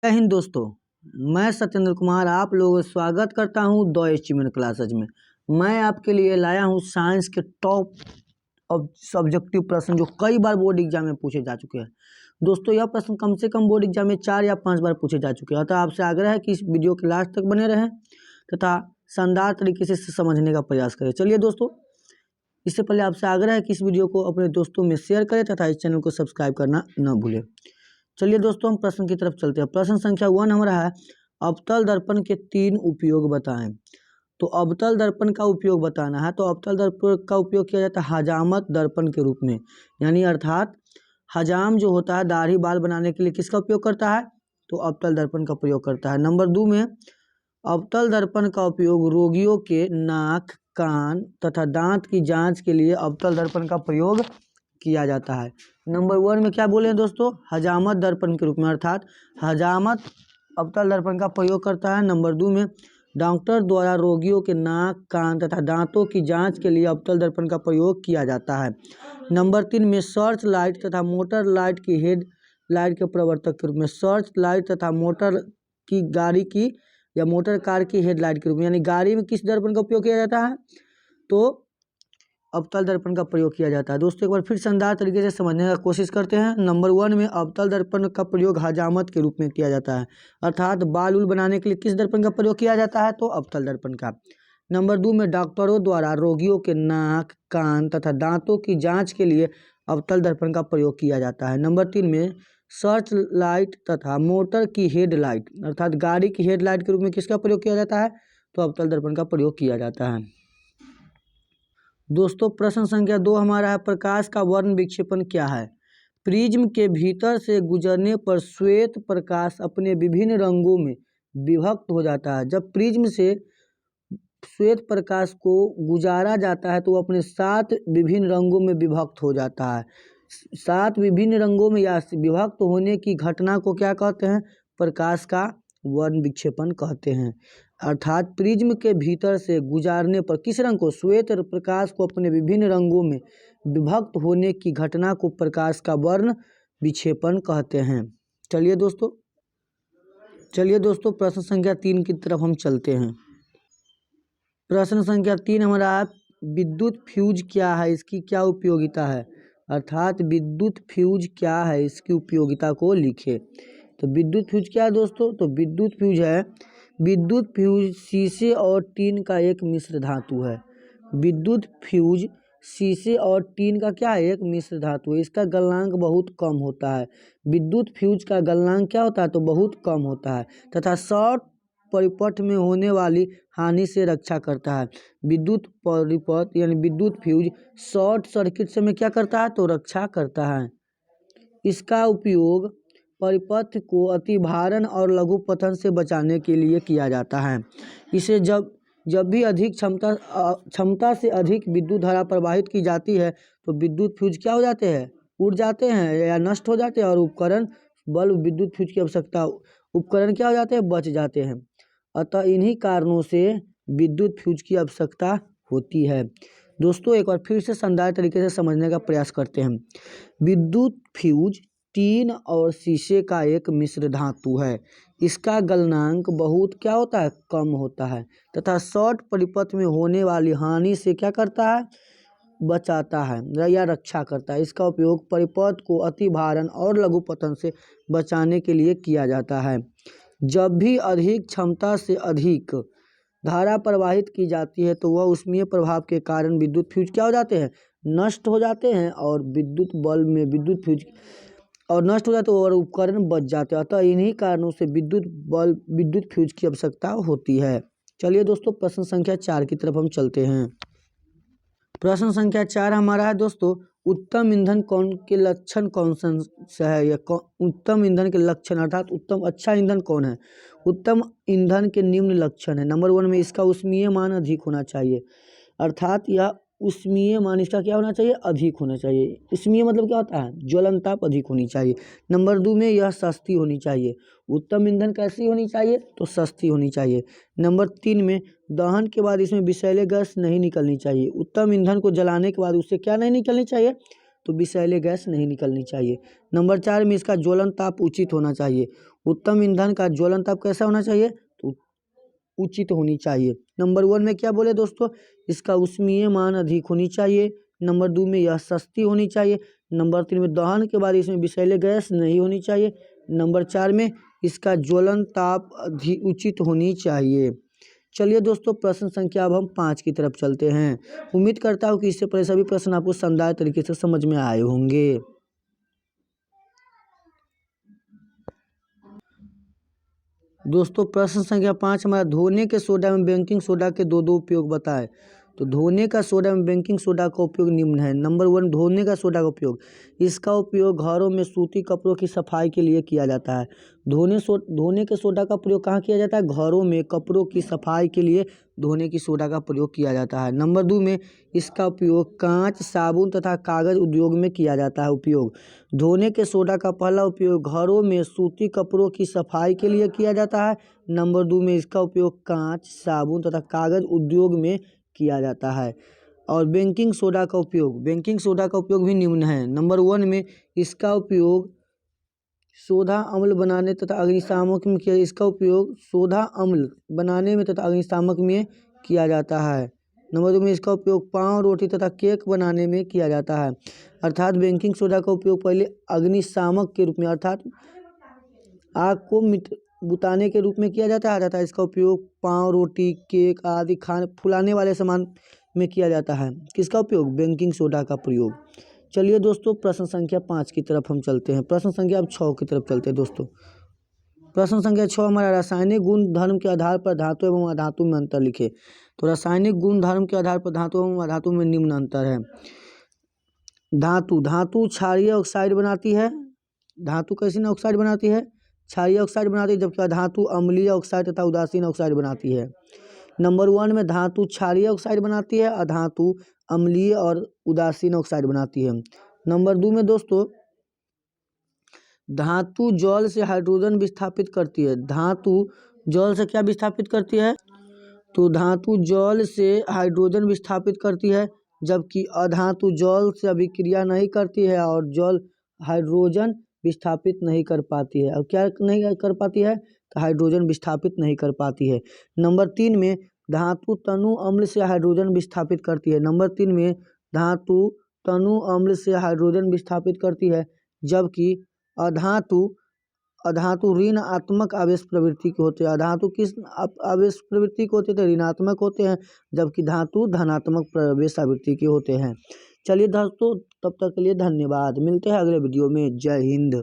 जय हिंद दोस्तों, मैं सत्येंद्र कुमार आप लोगों का स्वागत करता हूं द अचीवमेंट क्लासेज में। मैं आपके लिए लाया हूं साइंस के टॉप अब सब्जेक्टिव प्रश्न जो कई बार बोर्ड एग्जाम में पूछे जा चुके हैं। दोस्तों यह प्रश्न कम से कम बोर्ड एग्जाम में 4 या 5 बार पूछे जा चुके हैं। अतः आपसे आग्रह है कि इस वीडियो के लास्ट तक बने रहें तथा शानदार तरीके से समझने का प्रयास करें। चलिए दोस्तों, इससे पहले आपसे आग्रह है कि इस वीडियो को अपने दोस्तों में शेयर करें तथा इस चैनल को सब्सक्राइब करना न भूलें। चलिए दोस्तों, हम प्रश्न की तरफ चलते हैं। प्रश्न संख्या 1 हमारा है, अवतल दर्पण के 3 उपयोग बताएं। तो अवतल दर्पण का उपयोग बताना है। तो अवतल दर्पण का उपयोग किया जाता है हजामत दर्पण के रूप में, यानी अर्थात हजाम जो होता है दाढ़ी बाल बनाने के लिए किसका उपयोग करता है, तो अवतल दर्पण का प्रयोग करता है। नंबर 2 में, अवतल दर्पण का उपयोग रोगियों के नाक, कान तथा दांत की जांच के लिए अवतल दर्पण का प्रयोग किया जाता है। नंबर 1 में क्या बोले हैं दोस्तों, हजामत दर्पण के रूप में, अर्थात हजामत अवतल दर्पण का प्रयोग करता है। नंबर 2 में, डॉक्टर द्वारा रोगियों के नाक, कान तथा दांतों की जांच के लिए अवतल दर्पण का प्रयोग किया जाता है। नंबर 3 में, सर्च लाइट तथा मोटर लाइट की हेड लाइट के प्रवर्तक के रूप में, सर्च लाइट तथा मोटर की गाड़ी की या मोटर कार की हेडलाइट के रूप में, यानी गाड़ी में किस दर्पण का उपयोग किया जाता है, तो अवतल दर्पण का प्रयोग किया जाता है। दोस्तों एक बार फिर शानदार तरीके से समझने का कोशिश करते हैं। नंबर 1 में, अवतल दर्पण का प्रयोग हजामत के रूप में किया जाता है, अर्थात बाल उल बनाने के लिए किस दर्पण का प्रयोग किया जाता है, तो अवतल दर्पण का। नंबर 2 में, डॉक्टरों द्वारा रोगियों के नाक, कान तथा दांतों की जांच के लिए अवतल दर्पण का प्रयोग किया जाता है। नंबर 3 में, सर्च लाइट तथा मोटर की हेडलाइट अर्थात गाड़ी की हेडलाइट के रूप में किसका प्रयोग किया जाता है, तो अवतल दर्पण का प्रयोग किया जाता है। दोस्तों प्रश्न संख्या 2 हमारा है, प्रकाश का वर्ण विक्षेपण क्या है। प्रिज्म के भीतर से गुजरने पर श्वेत प्रकाश अपने विभिन्न रंगों में विभक्त हो जाता है। जब प्रिज्म से श्वेत प्रकाश को गुजारा जाता है तो वो अपने 7 विभिन्न रंगों में विभक्त हो जाता है। 7 विभिन्न रंगों में या विभक्त होने की घटना को क्या कहते हैं, प्रकाश का वर्ण विक्षेपण कहते हैं। अर्थात प्रिज्म के भीतर से गुजारने पर किस रंग को, श्वेत प्रकाश को अपने विभिन्न रंगों में विभक्त होने की घटना को प्रकाश का वर्ण विक्षेपण कहते हैं। चलिए दोस्तों प्रश्न संख्या 3 की तरफ हम चलते हैं। प्रश्न संख्या 3 हमारा, विद्युत फ्यूज क्या है, इसकी क्या उपयोगिता है, अर्थात विद्युत फ्यूज क्या है, इसकी उपयोगिता को लिखे। तो विद्युत फ्यूज क्या है दोस्तों, तो विद्युत फ्यूज शीशे और टीन का एक मिश्र धातु है। विद्युत फ्यूज शीशे और टीन का क्या है, एक मिश्र धातु है। इसका गलनांक बहुत कम होता है। विद्युत फ्यूज का गलनांक क्या होता है, तो बहुत कम होता है तथा शॉर्ट परिपथ में होने वाली हानि से रक्षा करता है। विद्युत परिपथ यानी विद्युत फ्यूज शॉर्ट सर्किट से में क्या करता है, तो रक्षा करता है। इसका उपयोग परिपथ को अतिभारण और लघु पतन से बचाने के लिए किया जाता है। इसे जब भी अधिक क्षमता से अधिक विद्युत धारा प्रवाहित की जाती है तो विद्युत फ्यूज क्या हो जाते हैं, उड़ जाते हैं या नष्ट हो जाते हैं और विद्युत फ्यूज की आवश्यकता उपकरण क्या हो जाते हैं, बच जाते हैं। अतः इन्हीं कारणों से विद्युत फ्यूज की आवश्यकता होती है। दोस्तों एक बार फिर से शानदार तरीके से समझने का प्रयास करते हैं। विद्युत फ्यूज टीन और शीशे का एक मिश्र धातु है। इसका गलनांक बहुत क्या होता है, कम होता है तथा शॉर्ट परिपथ में होने वाली हानि से क्या करता है, बचाता है या रक्षा करता है। इसका उपयोग परिपथ को अतिभारण और लघु पतन से बचाने के लिए किया जाता है। जब भी अधिक क्षमता से अधिक धारा प्रवाहित की जाती है तो वह ऊष्मीय प्रभाव के कारण विद्युत फ्यूज क्या हो जाते हैं, नष्ट हो जाते हैं और विद्युत बल्ब में विद्युत फ्यूज और नष्ट हो जाते हैं और उपकरण बच जाते हैं। अतः इन्हीं कारणों से विद्युत फ्यूज की आवश्यकता होती है। चलिए दोस्तों प्रश्न संख्या 4 की तरफ हम चलते हैं। प्रश्न संख्या 4 हमारा है दोस्तों, उत्तम ईंधन के लक्षण कौन से है, या उत्तम ईंधन के लक्षण अर्थात उत्तम अच्छा ईंधन कौन है। उत्तम ईंधन के निम्न लक्षण है। नंबर 1 में, इसका ऊष्मीय मान अधिक होना चाहिए, अर्थात यह ऊष्मीय मान इसका क्या होना चाहिए, अधिक होना चाहिए। ऊष्मीय मतलब क्या होता है, ज्वलनताप अधिक होनी चाहिए। नंबर 2 में, यह सस्ती होनी चाहिए। उत्तम ईंधन कैसी होनी चाहिए, तो सस्ती होनी चाहिए। नंबर 3 में, दहन के बाद इसमें विषैले गैस नहीं निकलनी चाहिए। उत्तम ईंधन को जलाने के बाद उससे क्या नहीं निकलनी चाहिए, तो विषैले गैस नहीं निकलनी चाहिए। नंबर 4 में, इसका ज्वलन ताप उचित होना चाहिए। उत्तम ईंधन का ज्वलन ताप कैसा होना चाहिए? तो उचित होनी चाहिए। नंबर 1 में क्या बोले दोस्तों? इसका ऊष्मीय मान अधिक होनी चाहिए। नंबर 2 में यह सस्ती होनी चाहिए। नंबर 3 में दहन के बाद इसमें विषैले गैस नहीं होनी चाहिए। नंबर 4 में इसका ज्वलन ताप उचित होनी चाहिए। चलिए दोस्तों, प्रश्न संख्या अब हम 5 की तरफ चलते हैं। उम्मीद करता हूँ कि इससे पहले सभी प्रश्न आपको शानदार तरीके से समझ में आए होंगे। दोस्तों, प्रश्न संख्या 5 हमारा धोने के सोडा एवं बेकिंग सोडा के दो उपयोग बताएं। तो धोने का सोडा एवं बेकिंग सोडा का उपयोग निम्न है। नंबर 1, धोने का सोडा का उपयोग। इसका उपयोग घरों में सूती कपड़ों की सफाई के लिए किया जाता है। धोने के सोडा का प्रयोग कहाँ किया जाता है? घरों में कपड़ों की सफाई के लिए धोने की सोडा का प्रयोग किया जाता है। नंबर 2 में इसका उपयोग कांच, साबुन तथा कागज उद्योग में किया जाता है। उपयोग धोने के सोडा का पहला उपयोग घरों में सूती कपड़ों की सफाई के लिए किया जाता है। नंबर 2 में इसका उपयोग कांच, साबुन तथा कागज उद्योग में किया जाता है। और बेकिंग सोडा का उपयोग भी निम्न है। नंबर 1 में इसका उपयोग सोडा अम्ल बनाने तथा अग्निशामक में किया इसका उपयोग सोडा अम्ल बनाने में तथा अग्निशामक में किया जाता है। नंबर 2 में इसका उपयोग पाव, रोटी तथा केक बनाने में किया जाता है। अर्थात बेकिंग सोडा का उपयोग पहले अग्निशामक के रूप में अर्थात आग को बुताने के रूप में किया जाता है तथा इसका उपयोग पाव, रोटी, केक आदि खाने फुलाने वाले सामान में किया जाता है। किसका उपयोग? बेकिंग सोडा का प्रयोग। चलिए दोस्तों, प्रश्न संख्या 5 की तरफ हम चलते हैं। प्रश्न संख्या अब 6 की तरफ चलते हैं दोस्तों। प्रश्न संख्या 6 हमारा रासायनिक गुण धर्म के आधार पर धातु एवं अधातु में अंतर लिखे। तो रासायनिक गुण धर्म के आधार पर धातु एवं अधातु में निम्न अंतर है। धातु क्षारीय ऑक्साइड बनाती है। धातु कैसी ना ऑक्साइड बनाती है? क्षारीय ऑक्साइड बनाती है, जबकि अधातु अम्लीय ऑक्साइड तथा उदासीन ऑक्साइड बनाती है। नंबर 1 में धातु क्षारीय ऑक्साइड बनाती है, अधातु अम्लीय और उदासीन ऑक्साइड बनाती है। नंबर 2 में दोस्तों धातु जल से हाइड्रोजन विस्थापित करती है। धातु जल से क्या विस्थापित करती है? तो धातु जल से हाइड्रोजन विस्थापित करती है, जबकि अधातु जल से अभिक्रिया नहीं करती है और जल हाइड्रोजन विस्थापित नहीं कर पाती है। और क्या नहीं कर पाती है? तो हाइड्रोजन विस्थापित नहीं कर पाती है। नंबर 3 में धातु तनु अम्ल से हाइड्रोजन विस्थापित करती है। नंबर 3 में धातु तनु अम्ल से हाइड्रोजन विस्थापित करती है, जबकि अधातु ऋणात्मक आवेश प्रवृत्ति के होते हैं। अधातु किस आवेश प्रवृत्ति के होते हैं? ऋणात्मक होते हैं, जबकि धातु धनात्मक प्रवेश आवृत्ति के होते हैं। चलिए दोस्तों, तब तक के लिए धन्यवाद। मिलते हैं अगले वीडियो में। जय हिंद।